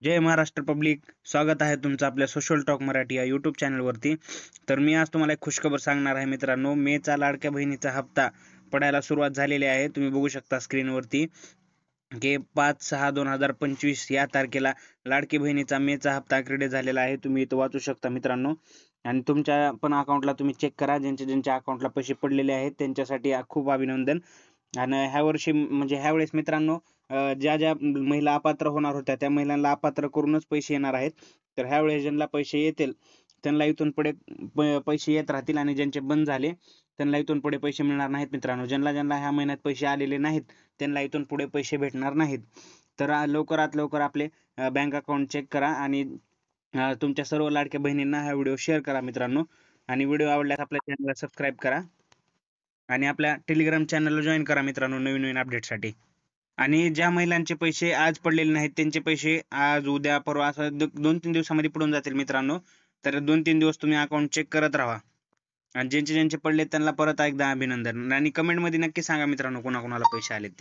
जय Maharashtra public. स्वागत आहे तुमचं आपल्या सोशल टॉक मराठी या यूट्यूब चॅनलवरती. तर मी आज तुम्हाला एक खुशखबर सांगणार आहे मित्रांनो. मेचा लाडक्या बहिणीचा हप्ता पडायला सुरुवात झालेली आहे. तुम्ही बघू शकता स्क्रीनवरती की 5/6/2025 या तारखेला लाडकी बहिणीचा मेचा हप्ता क्रेडिट झालेला आहे. तुम्ही इथं वाचू शकता मित्रांनो. आणि तुमच्या पण अकाउंटला तुम्ही चेक करा. ज्यांच्या अकाउंटला पैसे पडलेले आहेत त्यांच्यासाठी खूप अभिनंदन. आणि ह्या वर्षी म्हणजे ह्या वेळेस मित्रांनो ज्या ज्या महिला अपात्र होणार होत्या त्या महिलांना अपात्र करूनच पैसे येणार आहेत. तर ह्या वेळेस ज्यांना पैसे येतील त्यांना इथून पुढे पैसे येत राहतील आणि ज्यांचे बंद झाले त्यांना इथून पुढे पैसे मिळणार नाहीत मित्रांनो. ज्यांना ज्यांना ह्या महिन्यात पैसे आलेले नाहीत त्यांना इथून पुढे पैसे भेटणार नाहीत. तर लवकरात लवकर आपले बँक अकाउंट चेक करा आणि तुमच्या सर्व लाडक्या बहिणींना हा व्हिडिओ शेअर करा मित्रांनो. आणि व्हिडिओ आवडल्यास आपल्या चॅनलला सबस्क्राईब करा आणि आपल्या टेलिग्राम चॅनलला जॉईन करा मित्रांनो नवीन नवीन अपडेटसाठी. आणि ज्या महिलांचे पैसे आज पडलेले नाहीत त्यांचे पैसे आज उद्या परवा असं 2-3 दिवसामध्ये पडून जातील मित्रांनो. तर 2-3 दिवस तुम्ही अकाउंट चेक करत राहा. आणि ज्यांचे ज्यांचे पडले त्यांना परत एकदा अभिनंदन. आणि कमेंटमध्ये नक्की सांगा मित्रांनो कोणाकोणाला पैसे आले ते.